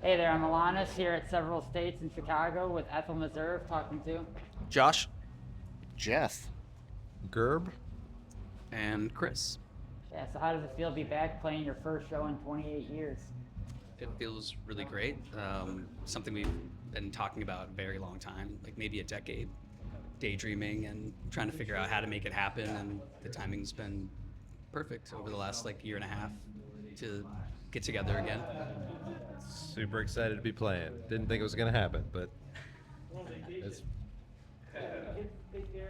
Hey there, I'm Alanis here at several states in Chicago with Ethel Meserve talking to. Josh Jeff. Gerb. and Chris. Yeah, so how does it feel to be back playing your first show in 28 years? It feels really great. Something we've been talking about a very long time, like maybe a decade, daydreaming and trying to figure out how to make it happen. And the timing's been perfect over the last like year and a half to get together again. Super excited to be playing. Didn't think it was gonna happen, but it's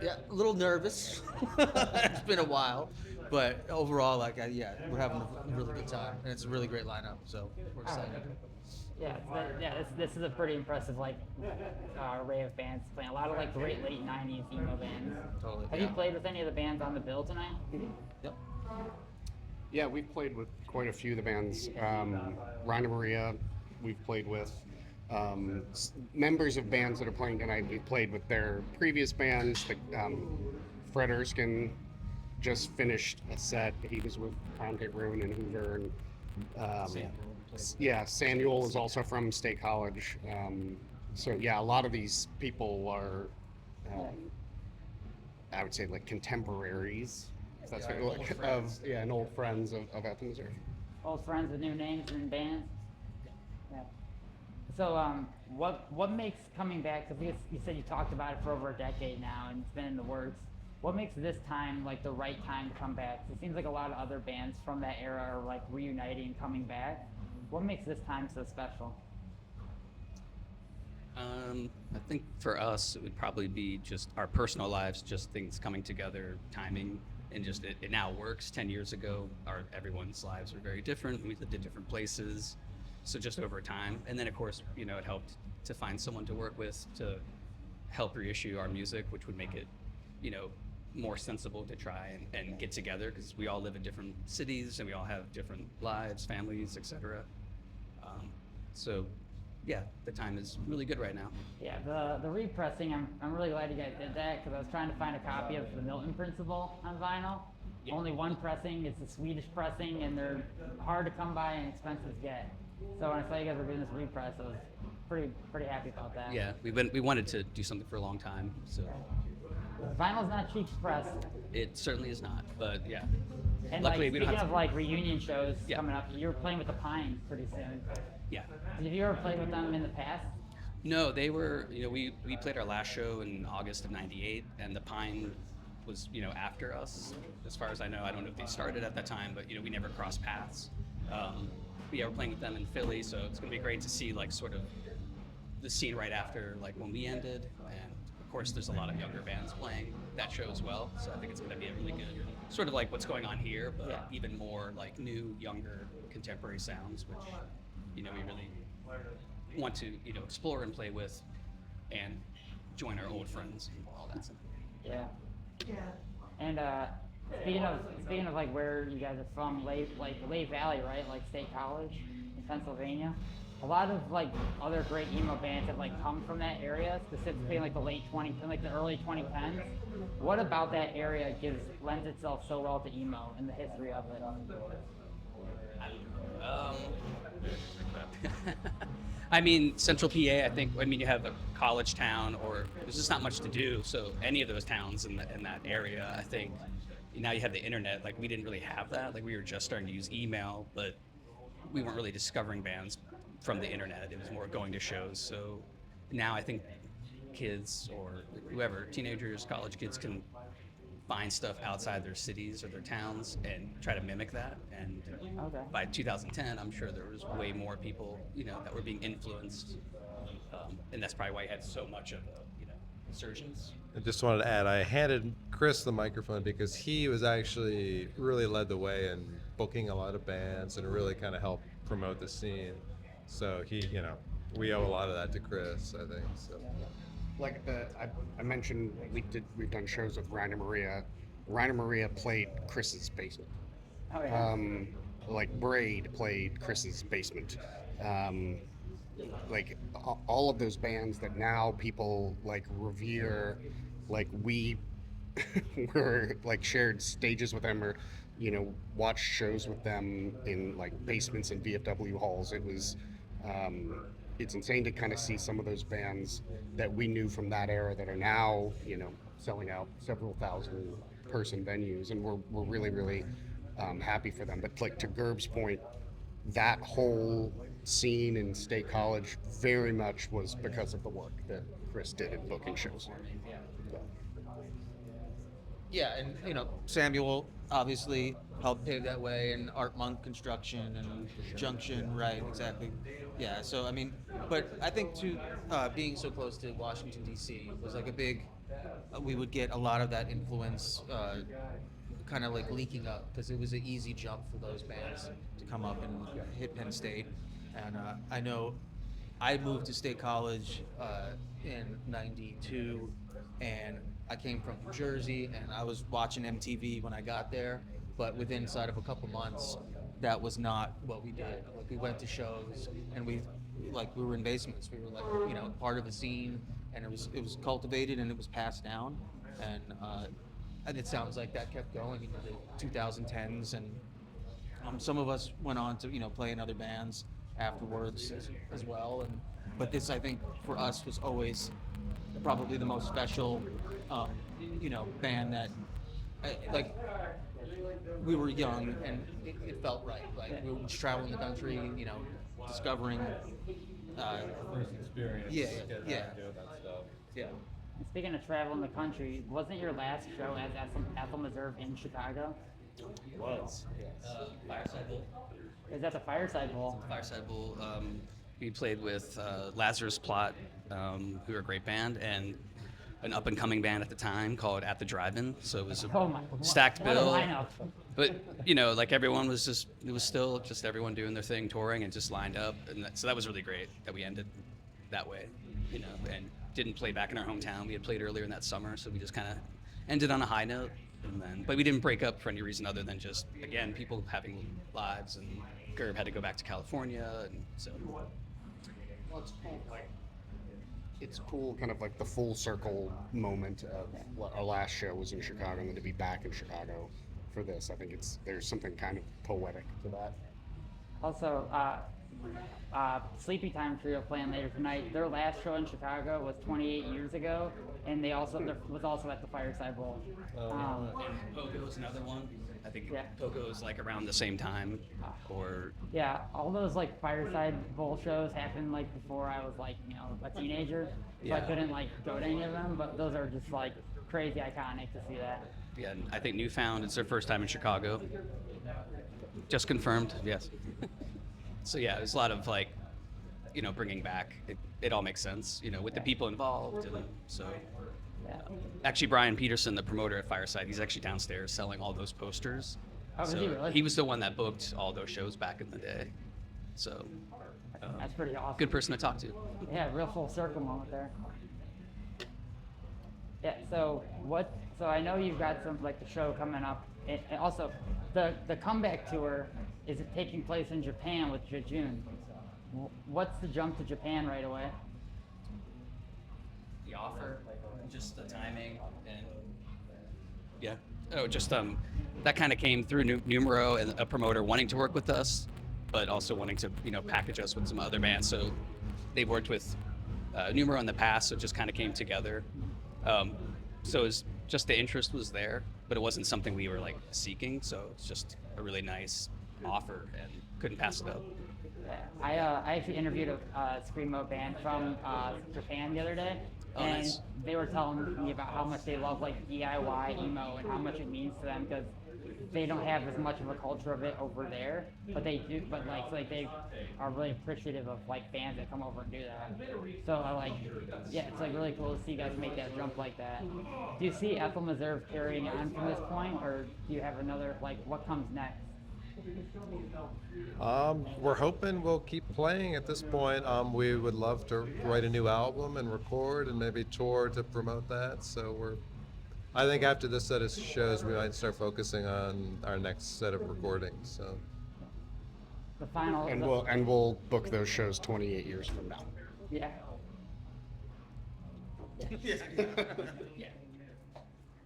Yeah, a little nervous. It's been a while, but overall, we're having a really good time, and it's a really great lineup. So we're excited. This is a pretty impressive array of bands playing. A lot of like great late 90s emo bands. Totally. Have yeah. you played with any of the bands on the bill tonight? Yep. Yeah, we've played with quite a few of the bands. Raina Maria, we've played with. Members of bands that are playing tonight, we've played with their previous bands. Fred Erskine just finished a set. He was with Conte Rune and Hoover. And, Samuel is also from State College. A lot of these people are, I would say, like contemporaries. If that's and old friends of Ethel Meserve. Old friends with new names and bands? Yeah. So, what makes coming back, because you said you talked about it for over a decade now and it's been in the works, what makes this time like the right time to come back? It seems like a lot of other bands from that era are like reuniting and coming back. What makes this time so special? I think for us, it would probably be just our personal lives, just things coming together, timing, and just it now works. 10 years ago, everyone's lives were very different. We lived in different places. So just over time. And then, of course, it helped to find someone to work with to help reissue our music, which would make it, more sensible to try and get together because we all live in different cities and we all have different lives, families, etc. So yeah, the time is really good right now. Yeah, the repressing, I'm really glad you guys did that because I was trying to find a copy of the Milton Principle on vinyl. Yeah. Only one pressing, it's a Swedish pressing, and they're hard to come by and expensive to get. So when I saw you guys were doing this repress, I was pretty happy about that. Yeah, we wanted to do something for a long time, so Vinyl's not cheap to press. it certainly is not. But yeah, And luckily we don't speaking have of like reunion shows Yeah. coming up, you're playing with the Pines pretty soon. yeah. Have you ever played with them in the past? No, they were, we played our last show in August of '98, and the Pine was, after us. As far as I know, I don't know if they started at that time, but, we never crossed paths. But yeah, we're playing with them in Philly, so it's going to be great to see, like, sort of the scene right after, like, when we ended. And, of course, there's a lot of younger bands playing that show as well, so I think it's going to be a really good, sort of like what's going on here, but Yeah. even more, like, new, younger, contemporary sounds, which, we really want to explore and play with and join our old friends and all that stuff. Yeah. And speaking of like where you guys are from, Lake Valley, right? Like State College in Pennsylvania. A lot of like other great emo bands have like come from that area, specifically in like the early 2010s. What about that area lends itself so well to emo and the history of it? I mean, Central PA, you have a college town, or there's just not much to do. So any of those towns in that area, I think, now you have the internet. Like, we didn't really have that. Like, we were just starting to use email, but we weren't really discovering bands from the internet. It was more going to shows. So now I think kids or whoever, teenagers, college kids, can find stuff outside their cities or their towns and try to mimic that. And Okay. by 2010, I'm sure there was way more people, that were being influenced. And that's probably why you had so much of a, insurgence. I just wanted to add, I handed Chris the microphone because he was actually really led the way in booking a lot of bands and really kind of helped promote the scene. So we owe a lot of that to Chris, I think. So. Like I mentioned, we've done shows with Raina Maria. Raina Maria played Chris's basement. Oh yeah. Like Braid played Chris's basement. Like all of those bands that now people like revere, like we were like shared stages with them or watched shows with them in like basements and VFW halls. It was It's insane to kind of see some of those bands that we knew from that era that are now, selling out several thousand person venues, and we're really, really happy for them. But like to Gerb's point, that whole scene in State College very much was because of the work that Chris did in booking shows. Yeah, and Samuel obviously helped pave that way, and Art Monk Construction and Junction, right? Exactly. Yeah. So I mean, but I think too, being so close to Washington D.C. was like a big. We would get a lot of that influence, kind of like leaking up because it was an easy jump for those bands to come up and hit Penn State, and I know I moved to State College in '92, and I came from New Jersey, and I was watching MTV when I got there. But within inside of a couple months, that was not what we did. Like we went to shows, and we were in basements. We were like part of a scene, and it was cultivated and it was passed down, and it sounds like that kept going into the 2010s, and some of us went on to play in other bands afterwards as well. But this, I think, for us was always probably the most special, band that, like, we were young and it felt right. Like we were just traveling the country, discovering. First experience. Yeah. Doing that stuff. Yeah. And speaking of traveling the country, wasn't your last show as Ethel Meserve in Chicago? Was. Fireside Bowl. Is that the Fireside Bowl? Fireside Bowl. We played with Lazarus Plot, who are a great band, and an up-and-coming band at the time called At the Drive-In. So it was a Oh my! stacked What a bill. lineup. But like everyone was it was still just everyone doing their thing, touring, and just lined up, and so that was really great that we ended that way, and didn't play back in our hometown. We had played earlier in that summer, so we just kind of ended on a high note, but we didn't break up for any reason other than just people having lives, and Gerb had to go back to California, and so. Well, it's cool, kind of like the full circle moment of what our last show was in Chicago, and then to be back in Chicago for this. I think there's something kind of poetic to that. Also, Sleepy Time Trio playing later tonight. Their last show in Chicago was 28 years ago, and there was also at the Fireside Bowl. Pogo's another one. I think Yeah. Pogo's like around the same time, or Yeah, all those like Fireside Bowl shows happened like before I was like a teenager, so I Yeah. couldn't like go to any of them. But those are just like crazy iconic to see that. yeah, and I think Newfound. It's their first time in Chicago. Just confirmed, yes. So yeah, there's a lot of like, bringing back. It all makes sense, with the people involved, and so. Yeah. Actually, Brian Peterson, the promoter at Fireside, he's actually downstairs selling all those posters. Oh, is he really? He was the one that booked all those shows back in the day. So, That's pretty awesome. good person to talk to. Yeah, real full circle moment there. Yeah. So I know you've got some like the show coming up, and also the comeback tour is taking place in Japan with Jejun. What's the jump to Japan right away? The offer, just the timing, and yeah. Oh, just that kind of came through Numero and a promoter wanting to work with us, but also wanting to package us with some other bands. So they've worked with Numero in the past, so it just kind of came together. So it's just the interest was there, but it wasn't something we were like seeking. So it's just a really nice offer, and couldn't pass it up. Yeah, I actually interviewed a screamo band from Japan the other day, Oh, and nice. they were telling me about how much they love like DIY emo and how much it means to them because they don't have as much of a culture of it over there, but they do. But like they are really appreciative of like bands that come over and do that. So it's like really cool to see you guys make that jump like that. Do you see Ethel Meserve carrying on from this point, or do you have another what comes next? We're hoping we'll keep playing at this point. We would love to write a new album and record and maybe tour to promote that. So I think after this set of shows, we might start focusing on our next set of recordings. So The final. And we'll book those shows 28 years from now. Yeah.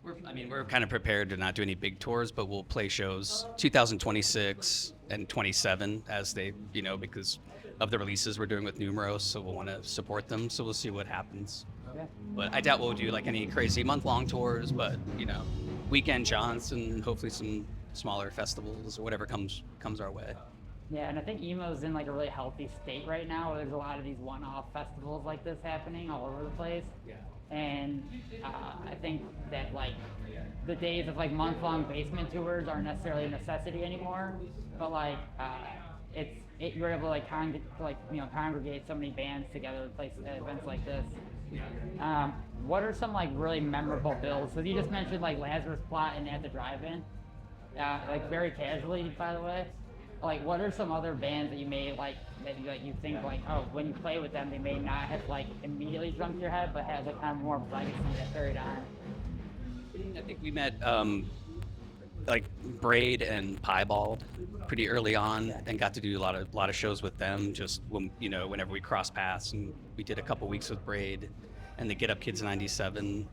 We're kind of prepared to not do any big tours, but we'll play shows 2026 and 27 as they, because of the releases we're doing with Numero, so we'll want to support them. So we'll see what happens. Yeah. But I doubt we'll do like any crazy month-long tours, but weekend jaunts and hopefully some smaller festivals or whatever comes our way. Yeah, and I think emo's in like a really healthy state right now. There's a lot of these one-off festivals like this happening all over the place. Yeah. And I think that like the days of like month-long basement tours aren't necessarily a necessity anymore. But like you're able to like congregate so many bands together at events like this. What are some like really memorable bills? So you just mentioned like Lazarus Plot and At the Drive-In, like very casually, by the way. Like, what are some other bands that you may like that you think like, oh, when you play with them, they may not have like immediately jumped your head, but has a kind of more legacy that carried on? I think we met like Braid and Piebald pretty early on, and got to do a lot of shows with them. Just whenever we crossed paths, and we did a couple weeks with Braid, and the Get Up Kids '97.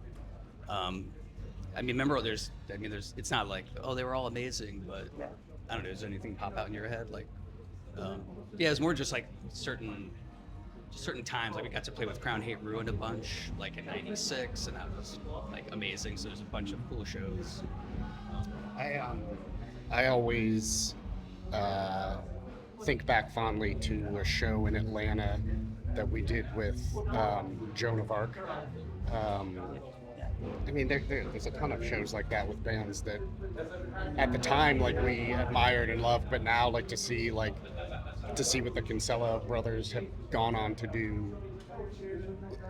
Remember it's not like, oh, they were all amazing, but I don't know. Is there anything pop out in your head? Like, it's more just like certain times. Like we got to play with Crown Hate Ruined a bunch, like in '96, and that was like amazing. So there's a bunch of cool shows. I always think back fondly to a show in Atlanta that we did with Joan of Arc. There's a ton of shows like that with bands that at the time like we admired and loved, but now like to see what the Kinsella brothers have gone on to do.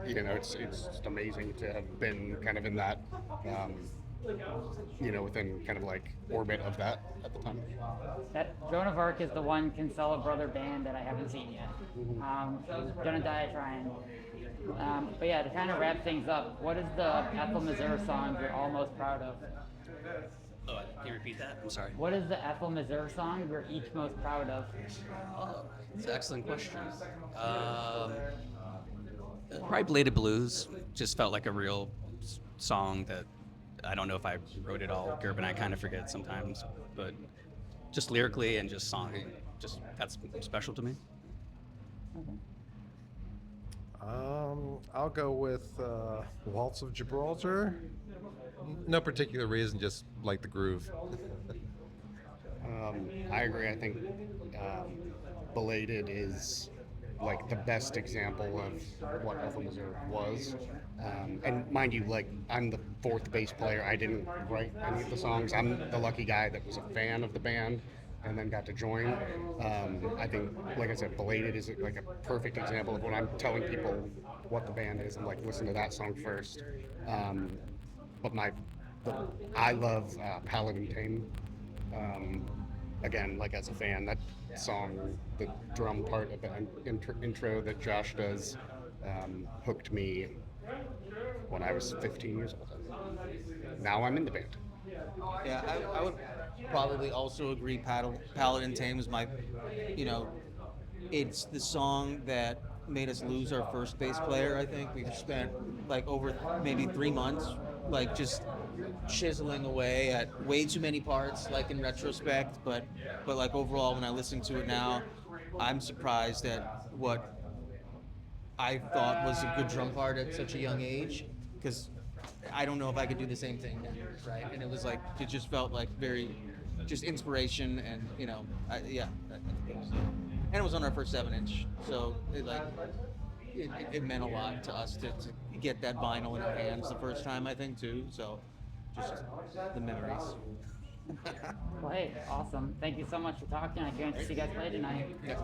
It's just amazing to have been kind of in that within kind of like orbit of that at the time. That Joan of Arc is the one Kinsella brother band that I haven't seen yet. Gonna die trying. But yeah, to kind of wrap things up, what is the Ethel Meserve song you're all most proud of? Oh, can you repeat that? I'm sorry. What is the Ethel Meserve song you're each most proud of? Oh, that's an excellent question. Probably Bladed Blues. Just felt like a real song that I don't know if I wrote it all. Gerb and I kind of forget sometimes, but just lyrically and just songing, that's special to me. Okay. I'll go with Waltz of Gibraltar. No particular reason, just like the groove. I agree. I think Belated is like the best example of what Ethel Meserve was. And mind you, like I'm the fourth bass player. I didn't write any of the songs. I'm the lucky guy that was a fan of the band and then got to join. I think, like I said, Belated is like a perfect example of when I'm telling people what the band is. I'm like, listen to that song first. But I love Paladin Tame. Again, like as a fan, that song, the drum part of the intro that Josh does, hooked me when I was 15 years old. Now I'm in the band. Yeah, I would probably also agree. Paladin Tame is my, it's the song that made us lose our first bass player. I think we've spent like over maybe 3 months, like just chiseling away at way too many parts, like in retrospect. But like overall, when I listen to it now, I'm surprised at what I thought was a good drum part at such a young age, because I don't know if I could do the same thing now, right? And it was like, it just felt like very, just inspiration, and and it was on our first 7-inch, so it meant a lot to us to get that vinyl in our hands the first time, I think, too. So just the memories. Well, hey, awesome. Thank you so much for talking. I can't wait to see you guys play tonight. Yeah.